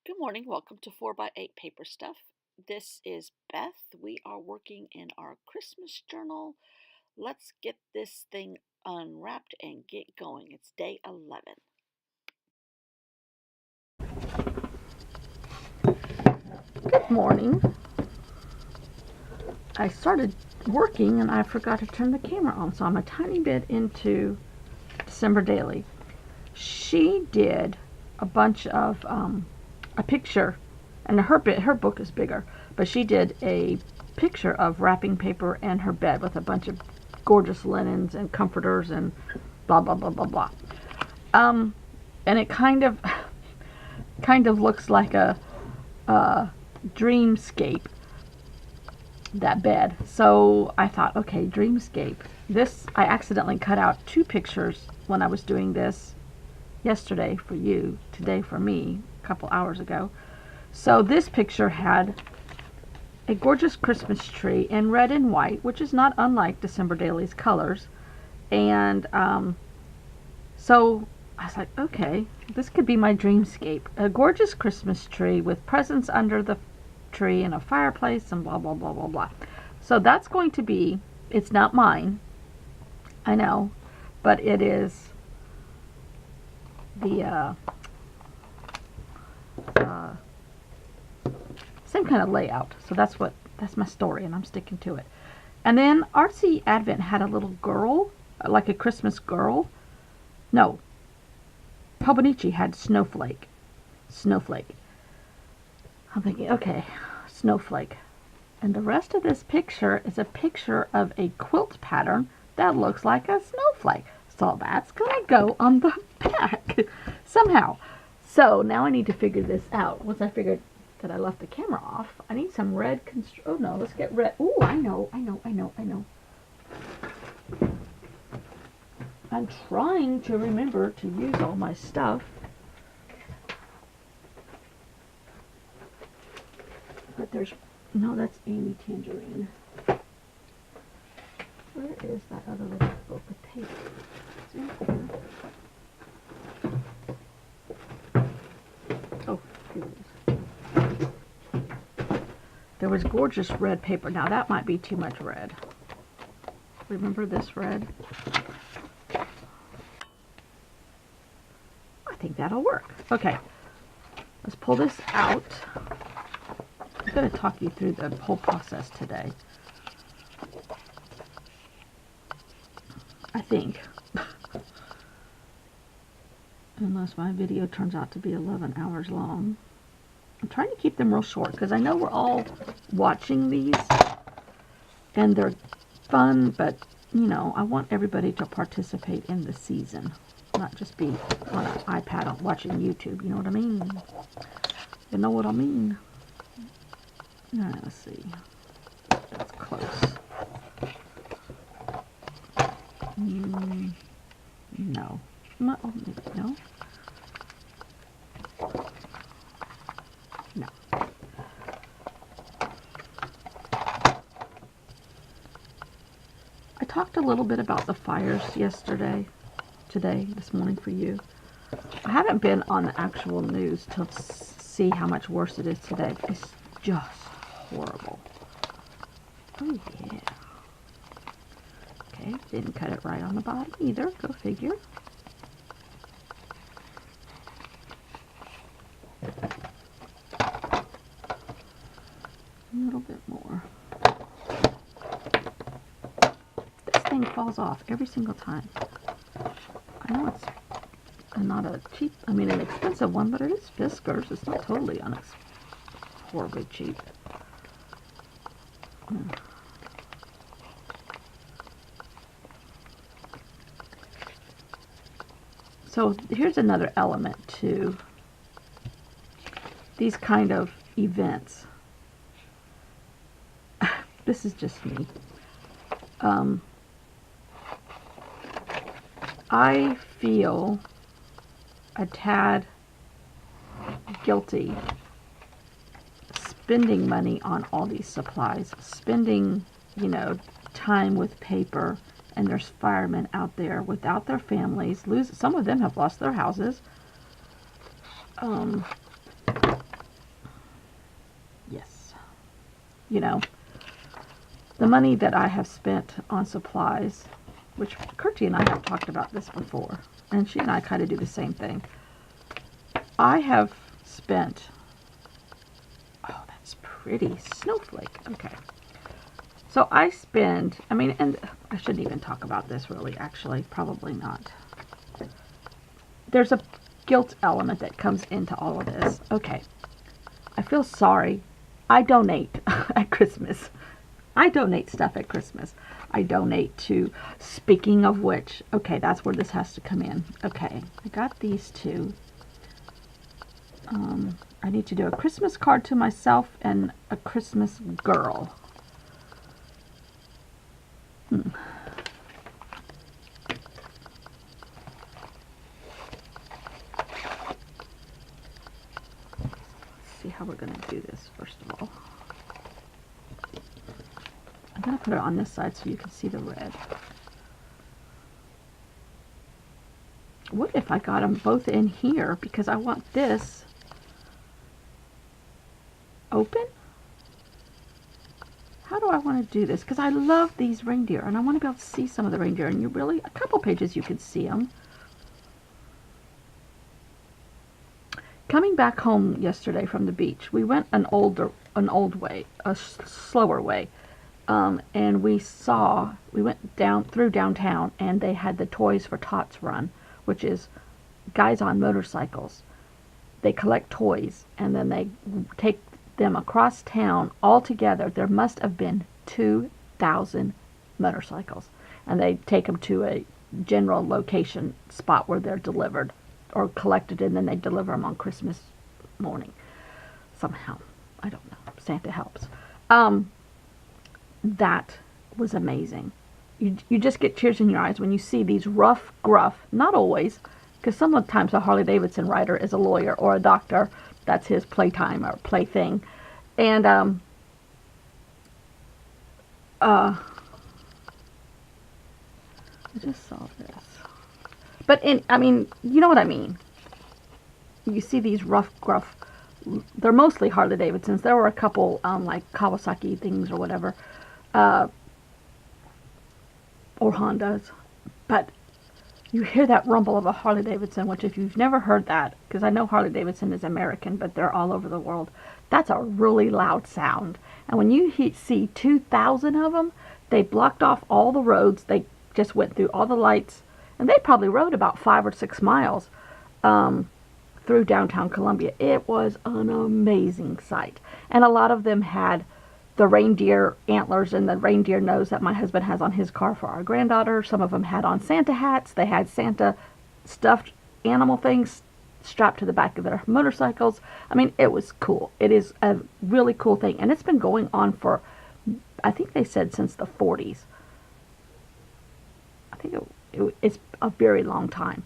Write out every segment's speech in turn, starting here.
Good morning. Welcome to 4 by 8 Paper Stuff. This is Beth. We are working in our Christmas journal. Let's get this thing unwrapped and get going. It's day 11. Good morning. I started working and I forgot to turn the camera on, so I'm a tiny bit into December Daily. She did a bunch of a picture, and her book is bigger, but she did a picture of wrapping paper and her bed with a bunch of gorgeous linens and comforters and blah blah blah blah blah. And it kind of looks like a dreamscape, that bed. So I thought, okay, dreamscape. This, I accidentally cut out two pictures when I was doing this yesterday for you, today for me, a couple hours ago. So this picture had a gorgeous Christmas tree in red and white, which is not unlike December Daily's colors. And so I was like, okay, this could be my dreamscape. A gorgeous Christmas tree with presents under the tree and a fireplace and blah blah blah blah blah. So that's going to be, it's not mine, I know, but it is the same kind of layout. So that's my story, and I'm sticking to it. And then Artsy Advent had a little girl, like a Christmas girl. No, Hobonichi had Snowflake. I'm thinking, okay, Snowflake. And the rest of this picture is a picture of a quilt pattern that looks like a snowflake. So that's going to go on the back somehow. So now I need to figure this out. Once I figured that I left the camera off, I need some red oh no, let's get red. Oh, I know. I'm trying to remember to use all my stuff. But no, that's Amy Tangerine. Where is that other little book of tape? It's in here. Oh, here it is. There was gorgeous red paper. Now that might be too much red. Remember this red? I think that'll work. Okay, let's pull this out. I'm going to talk you through the whole process today. I think. Unless my video turns out to be 11 hours long. I'm trying to keep them real short because I know we're all watching these and they're fun, but you know, I want everybody to participate in the season, not just be on an iPad watching YouTube. You know what I mean? You know what I mean? Let's see. That's close. No. No. No. No. I talked a little bit about the fires this morning for you. I haven't been on the actual news to see how much worse it is today. It's just horrible. Oh yeah. Okay, didn't cut it right on the bottom either. Go figure. A little bit more. This thing falls off every single time. I know it's not a cheap, an expensive one, but it is Fiskars. It's not totally horribly cheap. So here's another element to these kind of events. This is just me. I feel a tad guilty spending money on all these supplies, spending, time with paper, and there's firemen out there without their families. Some of them have lost their houses. you know, the money that I have spent on supplies, which Kirti and I have talked about this before, and she and I kind of do the same thing. I have spent, oh, that's pretty, snowflake, okay. So I spend, I mean, and I shouldn't even talk about this really, actually, probably not. There's a guilt element that comes into all of this. Okay, I feel sorry. I donate at Christmas. I donate stuff at Christmas. I donate to, speaking of which, okay, that's where this has to come in. Okay, I got these two. I need to do a Christmas card to myself and a Christmas girl. Let's see how we're going to do this first of all. I'm going to put it on this side so you can see the red. What if I got them both in here, because I want this open? How do I want to do this? Because I love these reindeer and I want to be able to see some of the reindeer, and you really, a couple pages you can see them. Coming back home yesterday from the beach, we went an old way, a slower way. And we went down through downtown, and they had the Toys for Tots run, which is guys on motorcycles. They collect toys, and then they take them across town all together. There must have been 2,000 motorcycles, and they take them to a general location spot where they're delivered or collected, and then they deliver them on Christmas morning somehow. I don't know. Santa helps. That was amazing. You just get tears in your eyes when you see these rough, gruff, not always, because sometimes a Harley-Davidson rider is a lawyer or a doctor. That's his playtime or plaything. And I just saw this. But I mean, you know what I mean. You see these rough, gruff, they're mostly Harley-Davidsons. There were a couple like Kawasaki things or whatever. Or Hondas, but you hear that rumble of a Harley-Davidson, which if you've never heard that, because I know Harley-Davidson is American, but they're all over the world, that's a really loud sound. And when you see 2,000 of them, they blocked off all the roads, they just went through all the lights, and they probably rode about 5 or 6 miles through downtown Columbia. It was an amazing sight. And a lot of them had the reindeer antlers and the reindeer nose that my husband has on his car for our granddaughter. Some of them had on Santa hats. They had Santa stuffed animal things strapped to the back of their motorcycles. I mean, it was cool. It is a really cool thing. And it's been going on for, I think they said since the 40s. I think it's a very long time.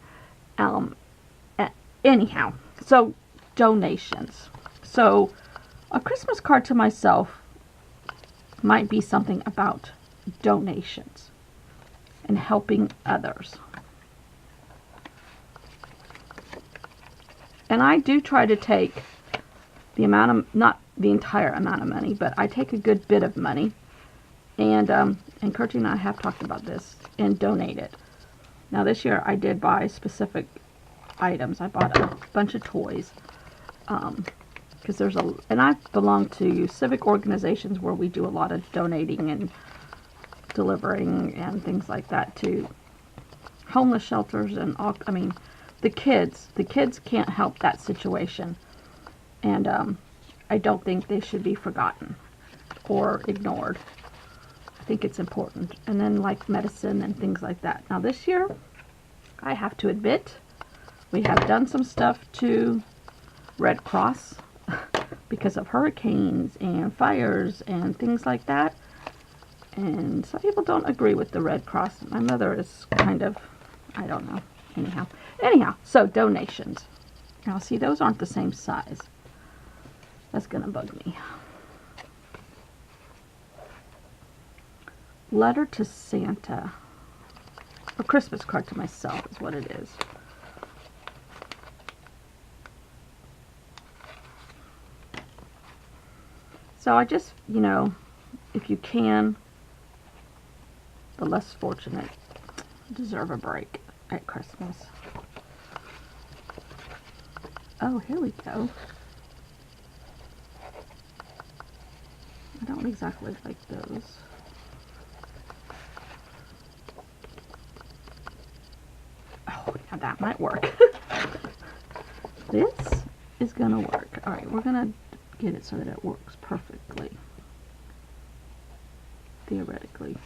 Anyhow, so donations. So a Christmas card to myself might be something about donations and helping others. And I do try to take the amount of, not the entire amount of money, but I take a good bit of money, and Kirti and I have talked about this, and donate it. Now this year I did buy specific items. I bought a bunch of toys. Because and I belong to civic organizations where we do a lot of donating and delivering and things like that to homeless shelters and all. I mean, the kids can't help that situation, and I don't think they should be forgotten or ignored. I think it's important. And then like medicine and things like that. Now this year, I have to admit, we have done some stuff to Red Cross because of hurricanes and fires and things like that. And some people don't agree with the Red Cross. My mother is kind of, I don't know. Anyhow, so donations. Now see, those aren't the same size. That's going to bug me. Letter to Santa. A Christmas card to myself is what it is. So I just, if you can, the less fortunate deserve a break at Christmas. Oh, here we go. I don't exactly like those. Oh, now that might work. This is gonna work. All right, we're gonna get it so that it works perfectly, theoretically.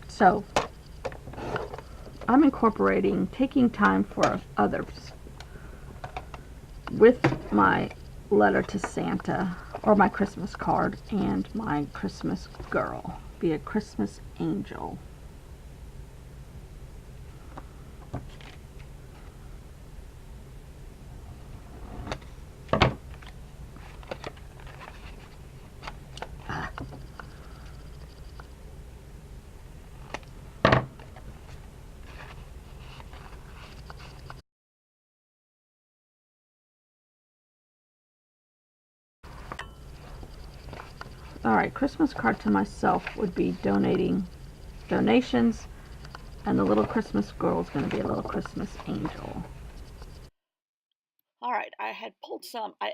So I'm incorporating taking time for others with my letter to Santa, or my Christmas card, and my Christmas girl. Be a Christmas angel. Alright, Christmas card to myself would be donations, and the little Christmas girl is going to be a little Christmas angel. All right, I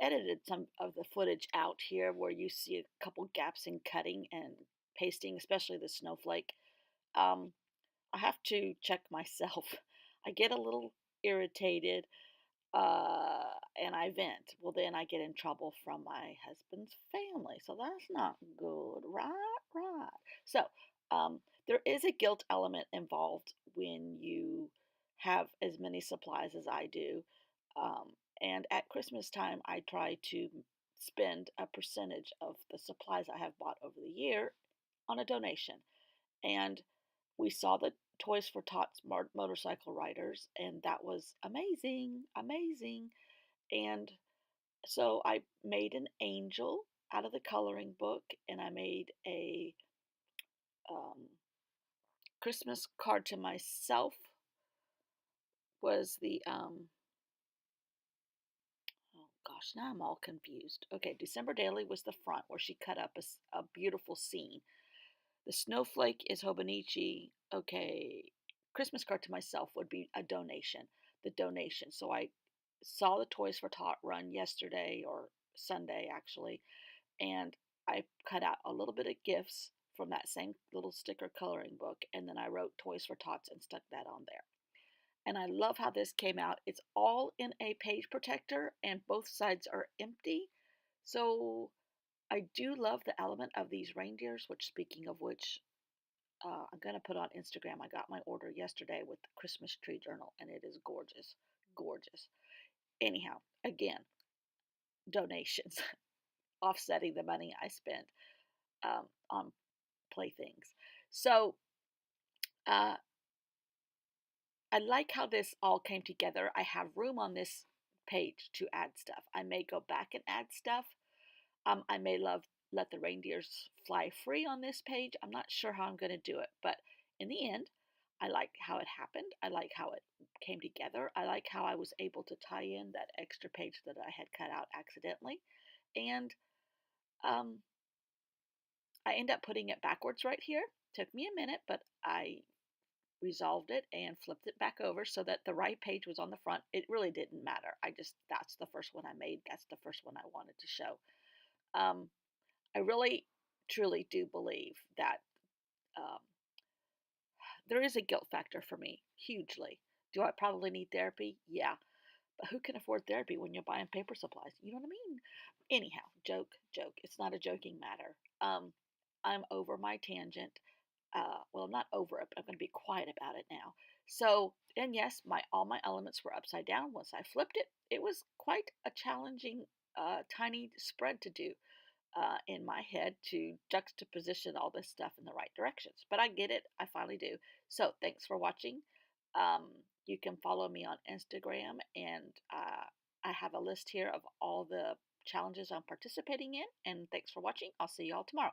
edited some of the footage out here where you see a couple gaps in cutting and pasting, especially the snowflake. Um, I have to check myself. I get a little irritated and I vent. Well, then I get in trouble from my husband's family. So that's not good, right? Right. So um, there is a guilt element involved when you have as many supplies as I do. Um, and at Christmas time, I try to spend a percentage of the supplies I have bought over the year on a donation. And we saw the Toys for Tots motorcycle riders, and that was amazing, amazing. And so I made an angel out of the coloring book, and I made a um, Christmas card to myself. Was the oh gosh, now I'm all confused. Okay, December Daily was the front where she cut up a beautiful scene. The snowflake is Hobonichi. Okay, Christmas card to myself would be a donation. The donation. So I saw the Toys for Tot run yesterday or Sunday actually, and I cut out a little bit of gifts from that same little sticker coloring book, and then I wrote Toys for Tots and stuck that on there. And I love how this came out. It's all in a page protector, and both sides are empty. So I do love the element of these reindeers, which, speaking of which, I'm going to put on Instagram. I got my order yesterday with the Christmas tree journal, and it is gorgeous. Gorgeous. Anyhow, again, donations, offsetting the money I spent on playthings. So uh, I like how this all came together. I have room on this page to add stuff. I may go back and add stuff. I may let the reindeers fly free on this page. I'm not sure how I'm going to do it, but in the end, I like how it happened. I like how it came together. I like how I was able to tie in that extra page that I had cut out accidentally. And um, I end up putting it backwards right here. Took me a minute, but I resolved it and flipped it back over so that the right page was on the front. It really didn't matter. That's the first one I made. That's the first one I wanted to show. Um, I really, truly do believe that um, there is a guilt factor for me, hugely. Do I probably need therapy? Yeah. But who can afford therapy when you're buying paper supplies? You know what I mean? Anyhow, joke. It's not a joking matter. I'm over my tangent. Well, I'm not over it, but I'm going to be quiet about it now. So, and yes, all my elements were upside down. Once I flipped it, it was quite a challenging, tiny spread to do in my head to juxtaposition all this stuff in the right directions. But I get it. I finally do. So thanks for watching. Um, You can follow me on Instagram, and I have a list here of all the challenges I'm participating in. And thanks for watching. I'll see you all tomorrow.